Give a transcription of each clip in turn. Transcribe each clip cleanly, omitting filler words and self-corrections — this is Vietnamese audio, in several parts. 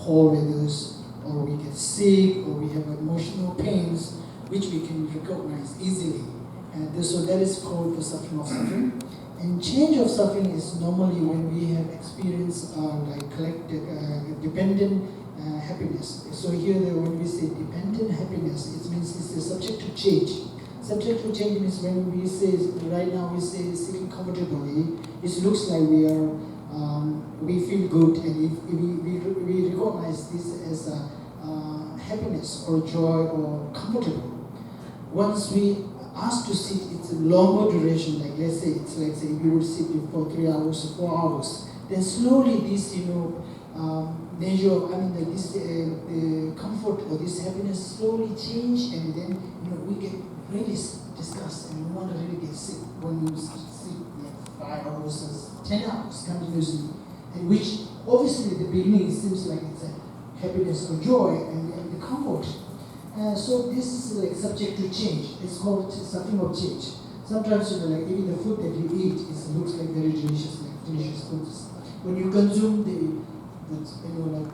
cold weathers, or we get sick, or we have emotional pains, which we can recognize easily. And so that is called the suffering of suffering. And change of suffering is normally when we have experienced like collective dependent happiness. So here when we say dependent happiness, it means it's subject to change. Subject to change means when we say, right now we say sitting comfortably, it looks like we feel good, and if we recognize this as happiness or joy or comfortable. Once we ask to sit, it's a longer duration, like let's say we would sit for 3 hours, 4 hours. Then slowly this, measure, this comfort or this happiness slowly change, and then we get really disgust, and we want to really get sick when you sit like 5 hours, 10 hours continuously, and which obviously at the beginning it seems like it's a happiness or joy and the comfort. So this is like subject to change. It's called suffering of change. Sometimes like even the food that you eat looks like very delicious, like delicious foods. When you consume the like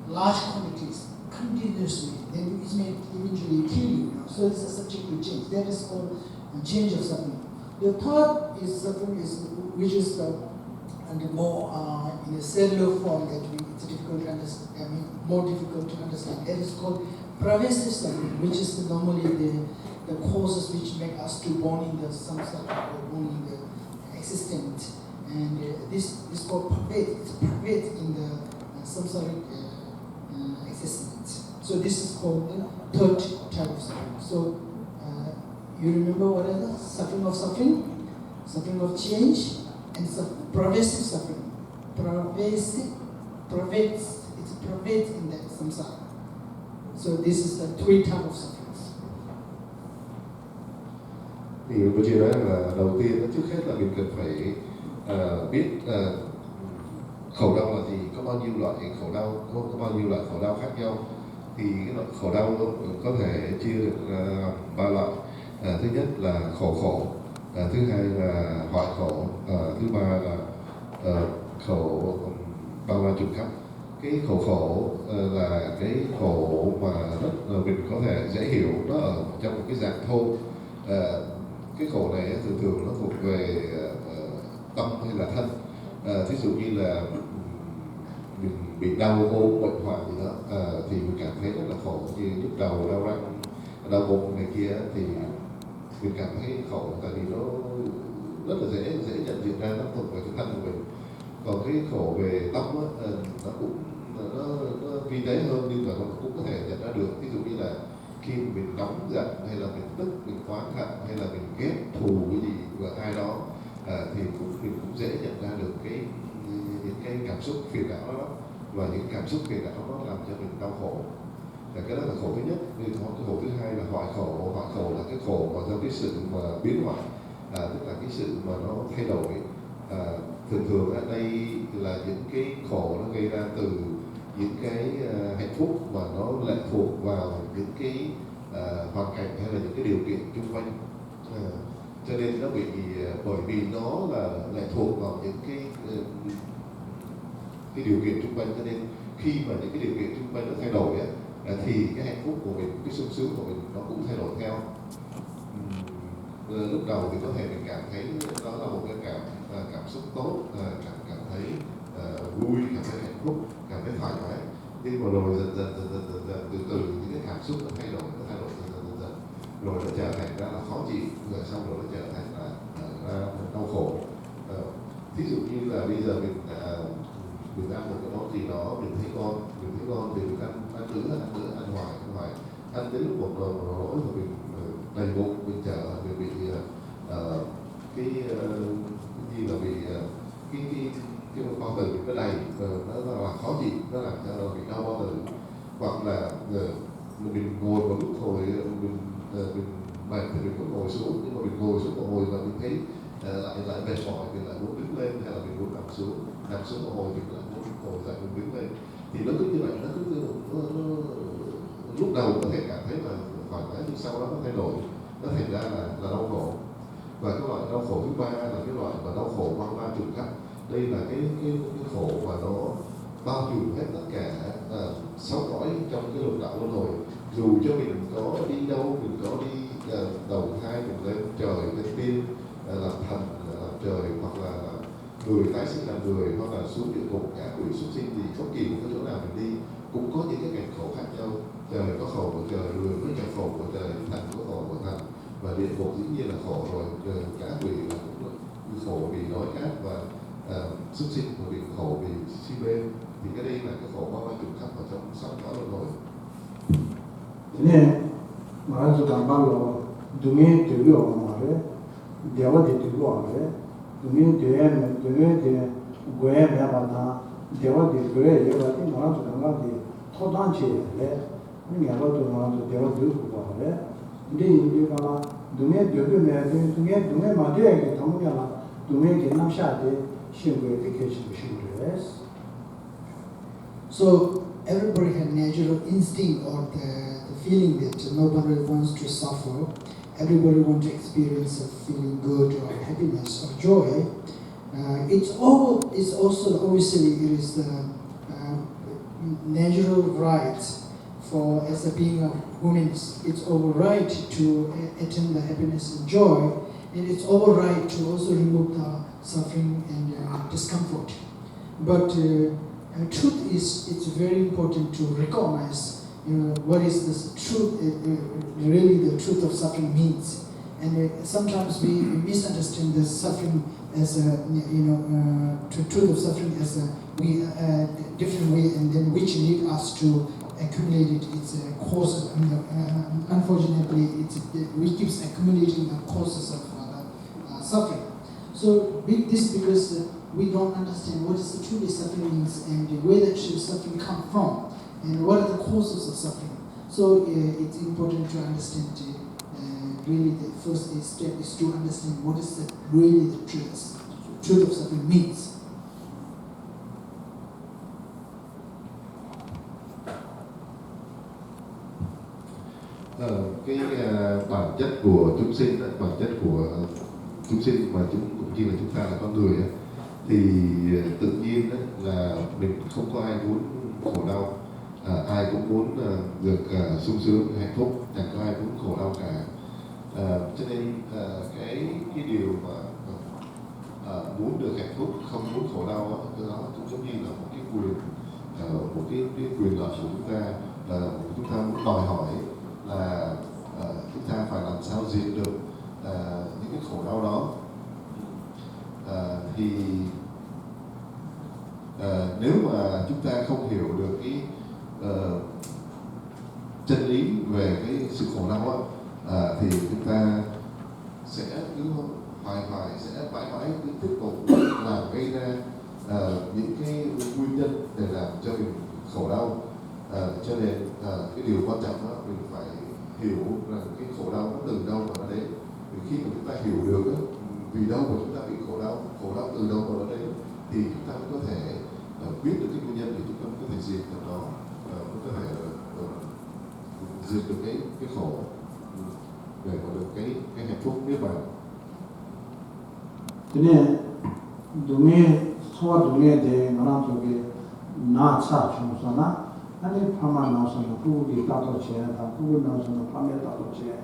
large quantities continuously, then it may eventually kill you. So it's a subject to change. That is called change of suffering. The third is suffering which is more in a cellular form that it's difficult to understand. More difficult to understand. That is called pervasive suffering, which is normally the causes which make us to born in the samsara or born in the existence. And this is called pervade. It's pervade in the samsaric existence. So this is called the third type of suffering. So you remember what are the suffering of suffering, suffering of change, and pervasive suffering. Pervades. It's pervades in the samsara. So this is the three types of sufferings. Thì Rinpoche nói là đầu tiên trước hết là mình cần phải biết khổ đau là gì, có bao nhiêu loại khổ đau, có bao nhiêu loại khổ đau khác nhau. Thì cái loại khổ đau có thể chia được ba loại. Thứ nhất là khổ, thứ hai là hoại khổ, thứ ba là khổ bao la trùng khắp. Cái khổ là cái khổ mà rất là mình có thể dễ hiểu, nó ở trong một cái dạng thô. Cái khổ này thường nó thuộc về tâm hay là thân. Thí dụ như là mình bị đau ốm bệnh hoạn gì đó thì mình cảm thấy rất là khổ, như nhức đầu, đau răng, đau bụng này kia thì mình cảm thấy khổ, tại vì nó rất là dễ nhận diện ra nó thuộc về cái thân của mình. Còn cái khổ về tâm nó cũng nó vi tế hơn, nhưng mà nó cũng có thể nhận ra được. Ví dụ như là khi mình nóng giận hay là mình tức, mình oán hận hay là mình ghét thù cái gì của ai đó thì mình cũng dễ nhận ra được những cái cảm xúc phiền não đó, và những cảm xúc phiền não nó làm cho mình đau khổ. Cái đó là khổ thứ nhất. Cái khổ thứ hai là hoại khổ. Hoại khổ là cái khổ mà do cái sự mà biến hoại, tức là cái sự mà nó thay đổi. Thường ở đây là những cái khổ nó gây ra từ những cái hạnh phúc mà nó lệ thuộc vào những cái hoàn cảnh hay là những cái điều kiện xung quanh. Cho nên nó bởi vì nó là lệ thuộc vào những cái điều kiện xung quanh, cho nên khi mà những cái điều kiện xung quanh nó thay đổi thì cái hạnh phúc của mình, cái sung sướng của mình nó cũng thay đổi theo. Lúc đầu thì có thể mình cảm thấy đó là một cái cảm xúc tốt, cảm thấy vui, cảm thấy hạnh phúc, cảm thấy thoải mái. Nhưng mà rồi dần dần từ những cái cảm xúc nó thay đổi dần, rồi nó trở thành ra là khó chịu, rồi xong rồi nó trở thành là đau khổ. Ví dụ như là bây giờ mình ăn một cái món gì đó, mình thấy ngon thì mình ăn hoài, ăn đến lúc một nỗi mà mình đầy bụng, mình bị cái gì là bị cái bao tử nó đầy, nó là khó chịu, nó làm cho bị đau bao tử. Hoặc là mình ngồi một lúc hồi mình mệt thì mình cũng ngồi xuống, nhưng mà mình ngồi xuống một hồi và mình thấy lại mệt mỏi, mình lại muốn đứng lên, hay là mình muốn nằm xuống một hồi mình lại muốn ngồi dậy, mình đứng lên. Thì nó cứ như vậy, nó lúc đầu có thể cảm thấy là thoải mái, nhưng sau đó nó thay đổi, nó thành ra là đau khổ. Và cái loại đau khổ thứ ba là cái loại mà đau khổ bao la trùng khắp. Đây là cái khổ mà nó bao trùm hết tất cả 6 cõi trong cái lục đạo luân hồi. Dù cho mình có đi đâu, mình có đi đầu thai, mình lên trời, lên tiên, làm thần, làm trời, hoặc là người tái sinh làm người, hoặc là xuống địa ngục, ngạ quỷ, súc sinh, thì bất kỳ một cái chỗ nào mình đi cũng có những cái cảnh khổ khác nhau. Trời có khổ của trời, người có cảnh khổ của trời, thần có khổ của thần, và địa ngục dĩ nhiên là khổ rồi, ngạ quỷ là cũng khổ vì đói khát, và súc sinh vì khổ vì si mê. Thì cái đây là cái khổ bao trùm khắp vào trong 6 cõi luân hồi. 네, 말아서 담발로 등에 들고 말해, 대화대 들고 말해, 등에 대에 고에 매바다 대화대 그래 얘가 이 말아서 담발이 토단치래, 내가도 말아서 대화 들고 말해, 근데 이제가 등에 들으면 등에 맞아야 담으면 등에 개남샤대 신고에 이렇게 시키시래. So everybody has natural instinct or the feeling that nobody wants to suffer. Everybody wants to experience of feeling good or happiness or joy. It's also obviously it is the natural right for as a being of humans. It's our right to attain the happiness and joy, and it's our right to also remove the suffering and discomfort. But truth is, it's very important to recognize, what is the truth, really the truth of suffering means. And sometimes we misunderstand the suffering as a, truth of suffering as a different way, and then which lead us to accumulate its causes. Unfortunately, we keeps accumulating the causes of suffering. So this because we don't understand what is the truly suffering means and where the true suffering come from and what are the causes of suffering. So it's important to understand. Really, the first step is to understand what is really the truth of suffering means. Cái bản chất của chúng sinh, bản chất của chúng sinh mà cũng như là chúng ta là con người ấy, thì tự nhiên là mình không có ai muốn khổ đau, ai cũng muốn được sung sướng hạnh phúc, chẳng có ai muốn khổ đau cả. Cho nên cái điều mà muốn được hạnh phúc, không muốn khổ đau đó, cái đó cũng giống như là một cái quyền, một cái quyền lợi của chúng ta, là chúng ta muốn đòi hỏi là chúng ta phải làm sao diệt được những cái khổ đau đó. Thì nếu mà chúng ta không hiểu được cái chân lý về cái sự khổ đau đó, thì chúng ta sẽ cứ hoài sẽ mãi cứ tiếp tục làm gây ra những cái nguyên nhân để làm cho mình khổ đau. Cho nên cái điều quan trọng đó mình phải hiểu rằng cái khổ đau nó từ đâu mà nó đến. Vì khi mà chúng ta hiểu được đó, vì đâu mà chúng ta bị khổ đau từ đâu mà nó đến, thì chúng ta mới có thể biết được cái nguyên nhân, thì chúng ta mới có thể diệt được nó, mới có thể diệt được cái khổ để có được cái hạnh phúc niết bàn. Thế nên 소와 동에 대해 말한 쪽에 나차 중서나 아니 파마 나서는 부기 따도 제다 부기 나서는 파메 따도 제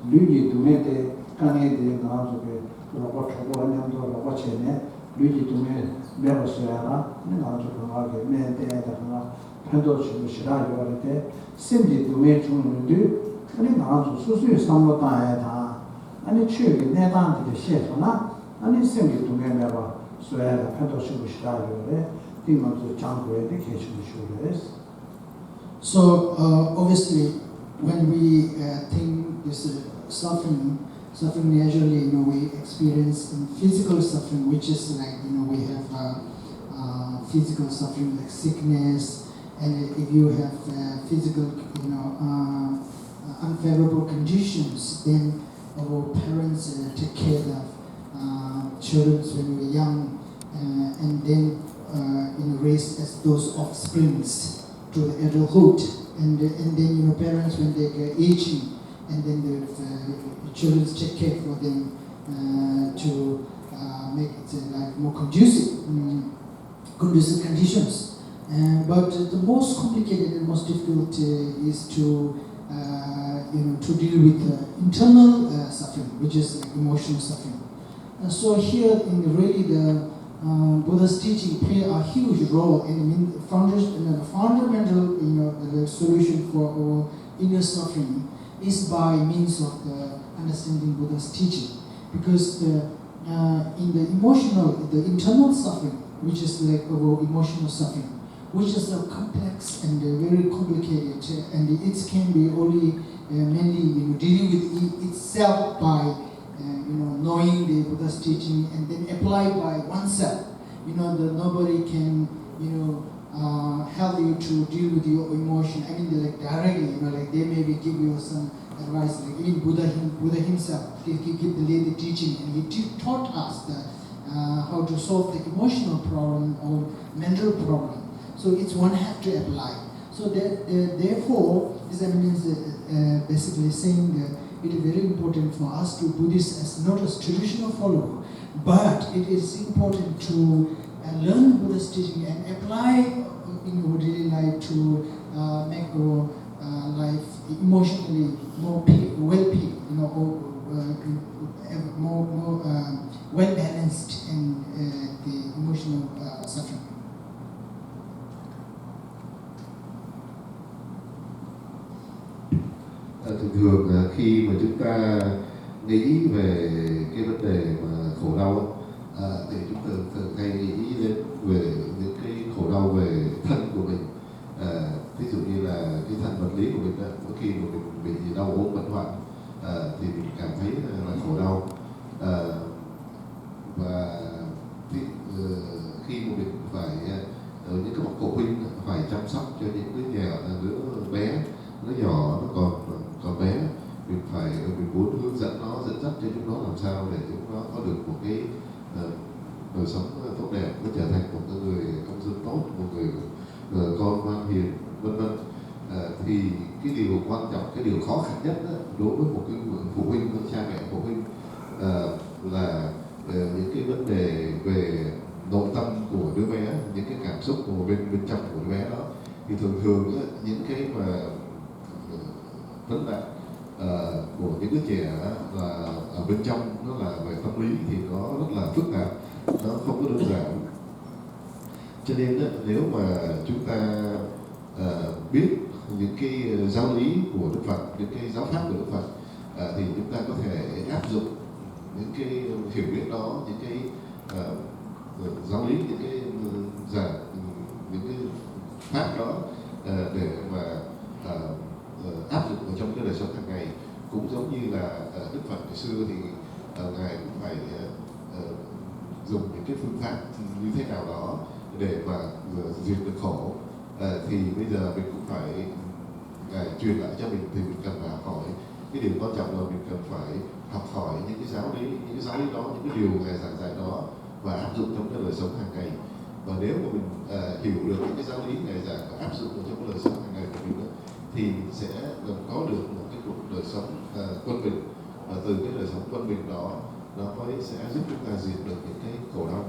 류지 동에 대해 강에 대해 말한 쪽에 로봇 초보 안녕도 로봇 제네 류지 동에 매버서야라 내가 좀 강하게 매대에다 그나 편도 주고 싫어요 그럴 때 심지 동에 주는데 아니 나서 수수의 상모다에다 아니 취업이 내단한테 시에서나 아니 심지 동에 매버 소야라 편도 주고 싫어요 그래 띵만도 장고에 대해 주고 So obviously, when we think this suffering naturally, we experience physical suffering, which is like we have physical suffering like sickness, and if you have physical unfavorable conditions, then our parents take care of children when we were young, and then raised as those offsprings to adulthood, and then parents when they get aging, and then the children take care for them to make it like more conducive conditions. But the most complicated and most difficult is to to deal with internal suffering, which is like emotional suffering. So here, in really the Buddha's teaching play a huge role in the fundamental the solution for our inner suffering is by means of the understanding Buddha's teaching, because in the internal suffering, which is like our emotional suffering, which is complex and very complicated, and it can be only mainly dealing with itself by knowing the Buddha's teaching and then apply by oneself. Nobody can help you to deal with your emotion. I mean, like directly, like they maybe give you some advice. Like even Buddha himself, he gave the teaching, and he taught us that how to solve the emotional problem or mental problem. So it's one have to apply. So that therefore, this means basically saying that it is very important for us to Buddhists as not as traditional follower, but it is important to learn Buddha's teaching and apply in our daily life to make our life emotionally more well-being, more well-balanced in the emotional suffering. Thường thường khi mà chúng ta nghĩ về cái vấn đề mà khổ đau thì chúng ta thường hay nghĩ đến về những cái khổ đau về thân của mình. Ví dụ như là cái thân vật lý của mình đó, mỗi khi mà mình bị đau ốm bệnh hoạn thì mình cảm thấy là khổ đau. Và khi mà mình phải những cái bậc phụ huynh phải chăm sóc cho những đứa bé, đứa nhỏ nó còn bé, mình muốn hướng dẫn nó, dẫn dắt cho chúng nó làm sao để chúng nó có được một cái đời sống tốt đẹp, nó trở thành một người công dân tốt, một người con ngoan hiền, vân vân. Thì cái điều quan trọng, cái điều khó khăn nhất đó, đối với một cái phụ huynh, một cha mẹ phụ huynh là những cái vấn đề về nội tâm của đứa bé, những cái cảm xúc của bên trong của đứa bé đó. Thì thường những cái mà vấn nạn của những đứa trẻ là ở bên trong, nó là về tâm lý thì nó rất là phức tạp, nó không có đơn giản. Cho nên nếu mà chúng ta biết những cái giáo lý của Đức Phật, những cái giáo pháp của Đức Phật, thì chúng ta có thể áp dụng những cái hiểu biết đó, những cái giáo lý, những cái những cái pháp đó để mà áp dụng vào trong cái đời sống hàng ngày. Cũng giống như là Đức Phật ngày xưa thì ngài cũng phải dùng những cái phương pháp như thế nào đó để mà diệt được khổ. Thì bây giờ mình cũng phải ngài truyền lại cho mình, thì mình cần phải học hỏi. Cái điều quan trọng là mình cần phải học hỏi những cái giáo lý đó, những cái điều ngài giảng dạy đó và áp dụng trong cái đời sống hàng ngày. Và nếu mà mình hiểu được những cái giáo lý ngài giảng và áp dụng trong cái đời sống hàng ngày của mình đó, thì mình sẽ có được một cái cuộc đời sống quân bình, và từ cái đời sống quân bình đó nó mới sẽ giúp chúng ta diệt được những cái khổ đau.